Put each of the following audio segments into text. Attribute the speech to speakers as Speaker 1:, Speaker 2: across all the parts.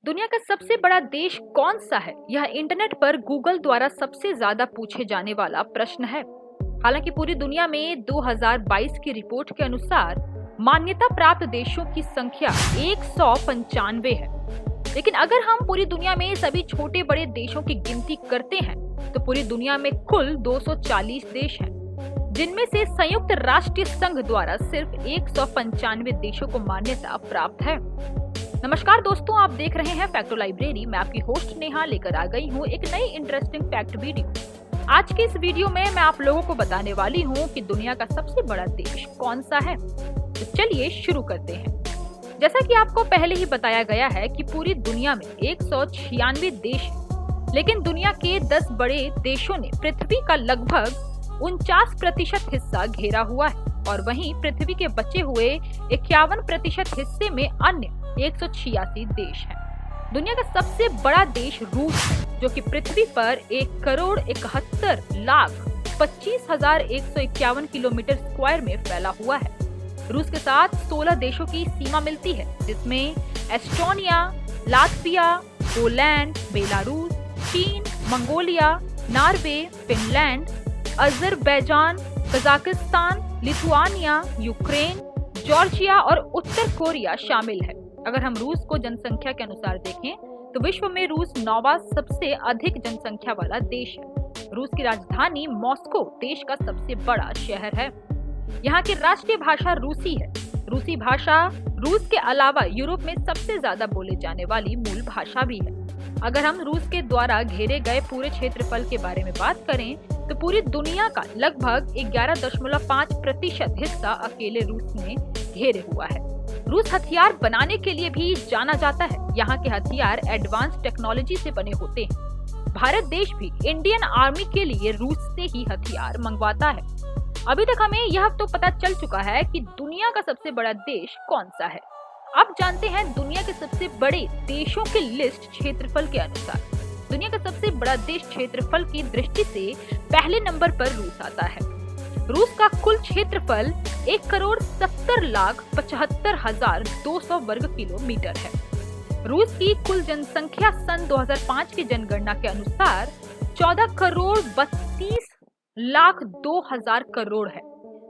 Speaker 1: दुनिया का सबसे बड़ा देश कौन सा है? यह इंटरनेट पर गूगल द्वारा सबसे ज्यादा पूछे जाने वाला प्रश्न है। हालांकि पूरी दुनिया में 2022 की रिपोर्ट के अनुसार मान्यता प्राप्त देशों की संख्या 195 है। लेकिन अगर हम पूरी दुनिया में सभी छोटे बड़े देशों की गिनती करते हैं तो पूरी दुनिया में कुल 240 देश हैं, जिनमें से संयुक्त राष्ट्र संघ द्वारा सिर्फ 195 देशों को मान्यता प्राप्त है। नमस्कार दोस्तों, आप देख रहे हैं फैक्टो लाइब्रेरी। मैं आपकी होस्ट नेहा लेकर आ गई हूँ एक नई इंटरेस्टिंग फैक्ट वीडियो। आज के इस वीडियो में मैं आप लोगों को बताने वाली हूँ कि दुनिया का सबसे बड़ा देश कौन सा है। तो चलिए शुरू करते हैं। जैसा कि आपको पहले ही बताया गया है कि पूरी दुनिया में 196 देश हैं, लेकिन दुनिया के 10 बड़े देशों ने पृथ्वी का लगभग 49% हिस्सा घेरा हुआ है और वहीं पृथ्वी के बचे हुए 51% हिस्से में अन्य 186 देश हैं। दुनिया का सबसे बड़ा देश रूस है, जो कि पृथ्वी पर 1,61,25,151 किलोमीटर स्क्वायर में फैला हुआ है। रूस के साथ 16 देशों की सीमा मिलती है, जिसमें एस्टोनिया, लात्विया, पोलैंड, बेलारूस, चीन, Mongolia, Norway, Finland, Azerbaijan, Kazakhstan, Lithuania, Ukraine, Georgia और उत्तर कोरिया शामिल है। अगर हम रूस को जनसंख्या के अनुसार देखें तो विश्व में रूस 9वां सबसे अधिक जनसंख्या वाला देश है। रूस की राजधानी मॉस्को देश का सबसे बड़ा शहर है। यहाँ की राष्ट्रीय भाषा रूसी है। रूसी भाषा रूस के अलावा यूरोप में सबसे ज्यादा बोले जाने वाली मूल भाषा भी है। अगर हम रूस के द्वारा घेरे गए पूरे क्षेत्रफल के बारे में बात करें तो पूरी दुनिया का लगभग 11.5% हिस्सा अकेले रूस ने घेरे हुआ है। रूस हथियार बनाने के लिए भी जाना जाता है। यहाँ के हथियार एडवांस टेक्नोलॉजी से बने होते हैं। भारत देश भी इंडियन आर्मी के लिए रूस से ही हथियार मंगवाता है। अभी तक हमें यह तो पता चल चुका है कि दुनिया का सबसे बड़ा देश कौन सा है। अब जानते हैं दुनिया के सबसे बड़े देशों की लिस्ट क्षेत्रफल के अनुसार। दुनिया का सबसे बड़ा देश क्षेत्रफल की दृष्टि से पहले नंबर पर रूस आता है। रूस का कुल क्षेत्रफल 1,70,75,200 वर्ग किलोमीटर है। रूस की कुल जनसंख्या सन 2005 की जनगणना के अनुसार 14,32,02,000 करोड़ है,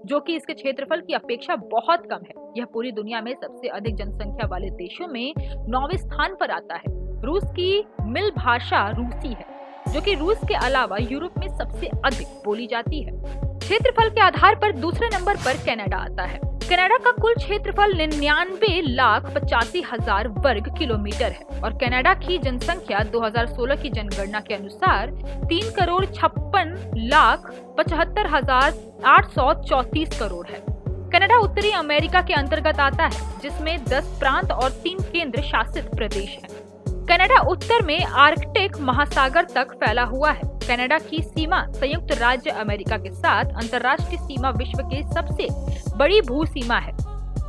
Speaker 1: जो कि इसके क्षेत्रफल की अपेक्षा बहुत कम है। यह पूरी दुनिया में सबसे अधिक जनसंख्या वाले देशों में 9वें स्थान पर आता है। रूस की मिल भाषा रूसी है, जो कि रूस के अलावा यूरोप में सबसे अधिक बोली जाती है। क्षेत्रफल के आधार पर दूसरे नंबर पर कनाडा आता है। कनाडा का कुल क्षेत्रफल 99,85,000 वर्ग किलोमीटर है और कनाडा की जनसंख्या 2016 की जनगणना के अनुसार 3,56,75,834 करोड़ है। कनाडा उत्तरी अमेरिका के अंतर्गत आता है, जिसमें 10 प्रांत और 3 केंद्र शासित प्रदेश हैं। कनाडा उत्तर में आर्कटिक महासागर तक फैला हुआ है। कनाडा की सीमा संयुक्त राज्य अमेरिका के साथ अंतर्राष्ट्रीय सीमा विश्व की सबसे बड़ी भू सीमा है।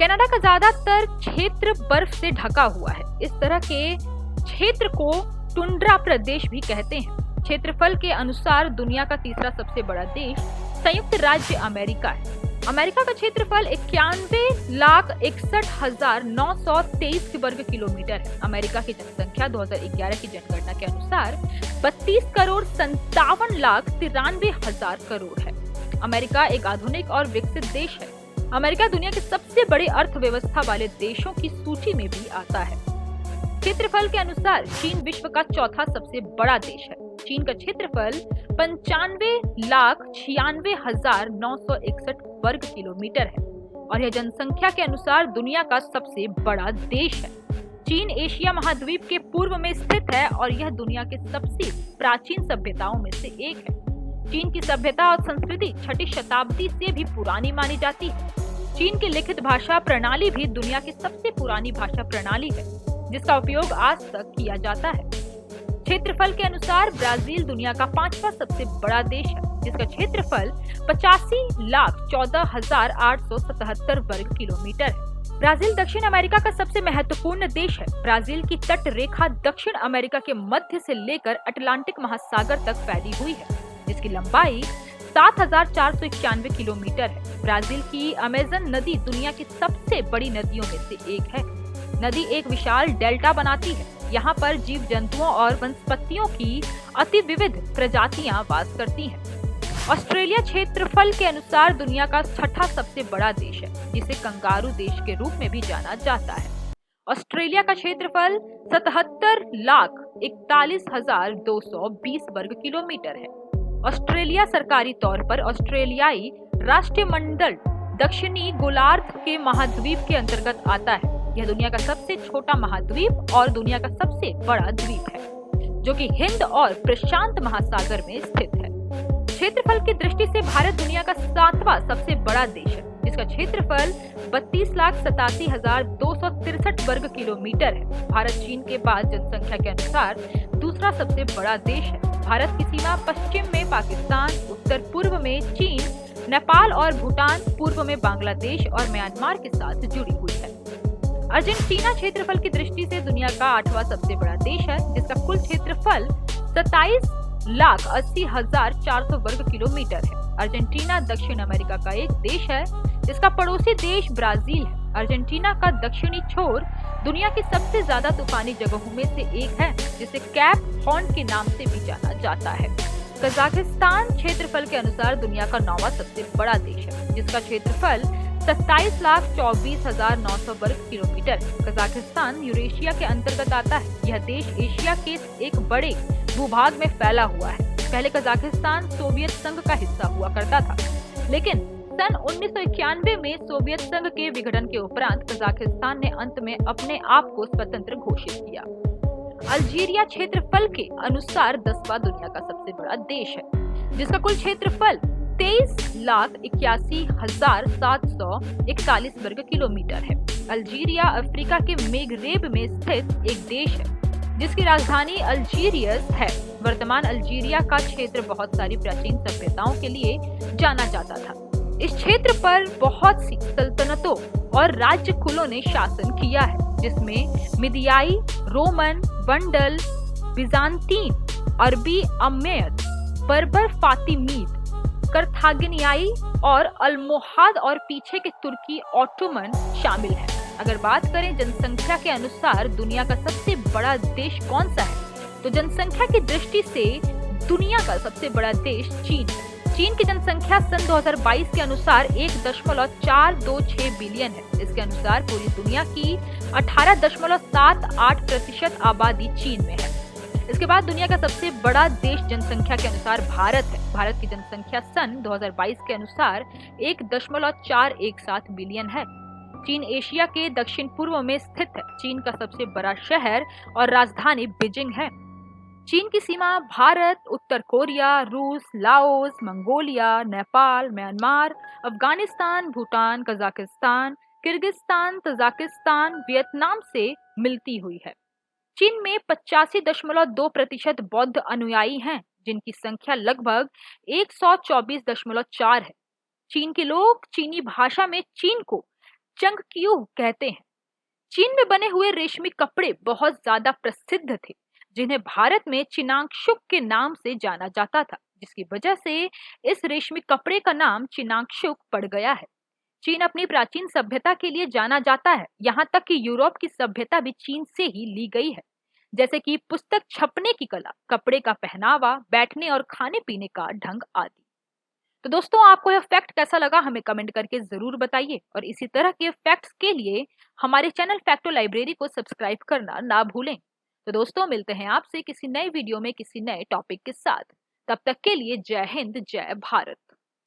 Speaker 1: कनाडा का ज्यादातर क्षेत्र बर्फ से ढका हुआ है। इस तरह के क्षेत्र को टुंड्रा प्रदेश भी कहते हैं। क्षेत्रफल के अनुसार दुनिया का तीसरा सबसे बड़ा देश संयुक्त राज्य अमेरिका है। अमेरिका का क्षेत्रफल 91,61,923 वर्ग किलोमीटर है। अमेरिका की जनसंख्या 2011 की जनगणना के अनुसार 32,57,93,000 करोड़ है। अमेरिका एक आधुनिक और विकसित देश है। अमेरिका दुनिया के सबसे बड़े अर्थव्यवस्था वाले देशों की सूची में भी आता है। क्षेत्रफल के अनुसार चीन विश्व का चौथा सबसे बड़ा देश है। चीन का क्षेत्रफल 95,96,961 वर्ग किलोमीटर है और यह जनसंख्या के अनुसार दुनिया का सबसे बड़ा देश है। चीन एशिया महाद्वीप के पूर्व में स्थित है और यह दुनिया के सबसे प्राचीन सभ्यताओं में से एक है। चीन की सभ्यता और संस्कृति 6ठी शताब्दी से भी पुरानी मानी जाती है। चीन की लिखित भाषा प्रणाली भी दुनिया की सबसे पुरानी भाषा प्रणाली है, जिसका उपयोग आज तक किया जाता है। क्षेत्रफल के अनुसार ब्राजील दुनिया का 5वां सबसे बड़ा देश है, जिसका क्षेत्रफल 85,14,877 वर्ग किलोमीटर है। ब्राजील दक्षिण अमेरिका का सबसे महत्वपूर्ण देश है। ब्राजील की तट रेखा दक्षिण अमेरिका के मध्य से लेकर अटलांटिक महासागर तक फैली हुई है, जिसकी लंबाई 7,491 किलोमीटर है। ब्राजील की अमेजन नदी दुनिया की सबसे बड़ी नदियों में से एक है। नदी एक विशाल डेल्टा बनाती है। यहाँ पर जीव जंतुओं और वनस्पतियों की अति विविध प्रजातियां वास करती हैं। ऑस्ट्रेलिया क्षेत्रफल के अनुसार दुनिया का छठा सबसे बड़ा देश है, जिसे कंगारू देश के रूप में भी जाना जाता है। ऑस्ट्रेलिया का क्षेत्रफल 77,41,220 वर्ग किलोमीटर है। ऑस्ट्रेलिया सरकारी तौर पर ऑस्ट्रेलियाई राष्ट्रमंडल दक्षिणी गोलार्ध के महाद्वीप के अंतर्गत आता है। यह दुनिया का सबसे छोटा महाद्वीप और दुनिया का सबसे बड़ा द्वीप है, जो कि हिंद और प्रशांत महासागर में स्थित है। क्षेत्रफल की दृष्टि से भारत दुनिया का 7वां सबसे बड़ा देश है, जिसका क्षेत्रफल 32,87,263 वर्ग किलोमीटर है। भारत चीन के बाद जनसंख्या के अनुसार दूसरा सबसे बड़ा देश है। भारत की सीमा पश्चिम में पाकिस्तान, उत्तर पूर्व में चीन, नेपाल और भूटान, पूर्व में बांग्लादेश और म्यांमार के साथ जुड़ी हुई है। अर्जेंटीना क्षेत्रफल की दृष्टि से दुनिया का 8वां सबसे बड़ा देश है, जिसका कुल क्षेत्रफल 27,80,400 वर्ग किलोमीटर है। अर्जेंटीना दक्षिण अमेरिका का एक देश है, जिसका पड़ोसी देश ब्राजील है। अर्जेंटीना का दक्षिणी छोर दुनिया की सबसे ज्यादा तूफानी जगहों में से एक है, जिसे कैप हॉर्न के नाम से भी जाना जाता है। कजाकिस्तान क्षेत्रफल के अनुसार दुनिया का 9वां सबसे बड़ा देश है, जिसका क्षेत्रफल 27,24,900 वर्ग किलोमीटर है। कजाकिस्तान यूरेशिया के अंतर्गत आता है। यह देश एशिया के एक बड़े भूभाग में फैला हुआ है। पहले कजाकिस्तान सोवियत संघ का हिस्सा हुआ करता था, लेकिन सन 1991 में सोवियत संघ के विघटन के उपरांत कजाकिस्तान ने अंत में अपने आप को स्वतंत्र घोषित किया। अल्जीरिया क्षेत्रफल के अनुसार 10वां दुनिया का सबसे बड़ा देश है, जिसका कुल क्षेत्रफल 23,81,741 वर्ग किलोमीटर है। अल्जीरिया अफ्रीका के मेघरेब में स्थित एक देश है, जिसकी राजधानी अल्जीरियस है। वर्तमान अल्जीरिया का क्षेत्र बहुत सारी प्राचीन सभ्यताओं के लिए जाना जाता था। इस क्षेत्र पर बहुत सी सल्तनतों और राज्य कुलों ने शासन किया है, जिसमें मिदियाई, रोमन, वंडल, बिजांतीन, अरबी अम्मेयद, बर्बर फातिमीद, करथागिनियाई और अल्मोहाद और पीछे के तुर्की ऑटोमन शामिल हैं। अगर बात करें जनसंख्या के अनुसार दुनिया का सबसे बड़ा देश कौन सा है, तो जनसंख्या की दृष्टि से दुनिया का सबसे बड़ा देश चीन है। चीन की जनसंख्या सन 2022 के अनुसार 1.426 बिलियन है। इसके अनुसार पूरी दुनिया की 18.78% आबादी चीन में है। इसके बाद दुनिया का सबसे बड़ा देश जनसंख्या के अनुसार भारत है। भारत की जनसंख्या सन 2022 के अनुसार 1.417 बिलियन है। चीन एशिया के दक्षिण पूर्व में स्थित है। चीन का सबसे बड़ा शहर और राजधानी बीजिंग है। चीन की सीमा भारत, उत्तर कोरिया, रूस, Laos, Mongolia, Nepal, Myanmar, Afghanistan, Bhutan, Kazakhstan, Kyrgyzstan, Tajikistan, Vietnam से मिलती हुई है। चीन में 85.2% बौद्ध अनुयायी हैं, जिनकी संख्या लगभग 124.4 है। चीन के लोग चीनी भाषा में चीन को चंगक्यू कहते हैं। चीन में बने हुए रेशमी कपड़े बहुत ज्यादा प्रसिद्ध थे, जिन्हें भारत में चिनांगशुक के नाम से जाना जाता था, जिसकी वजह से इस रेशमी कपड़े का नाम चिनांगशुक पड़ गया है। चीन अपनी प्राचीन सभ्यता के लिए जाना जाता है, यहाँ तक कि यूरोप की सभ्यता भी चीन से ही ली गई है, जैसे कि पुस्तक छपने की कला, कपड़े का पहनावा, बैठने और खाने पीने का ढंग आदि। तो दोस्तों, आपको यह फैक्ट कैसा लगा हमें कमेंट करके जरूर बताइए, और इसी तरह के फैक्ट्स के लिए हमारे चैनल फैक्टो लाइब्रेरी को सब्सक्राइब करना ना भूलें। तो दोस्तों, मिलते हैं आपसे किसी नए वीडियो में किसी नए टॉपिक के साथ। तब तक के लिए जय हिंद, जय भारत।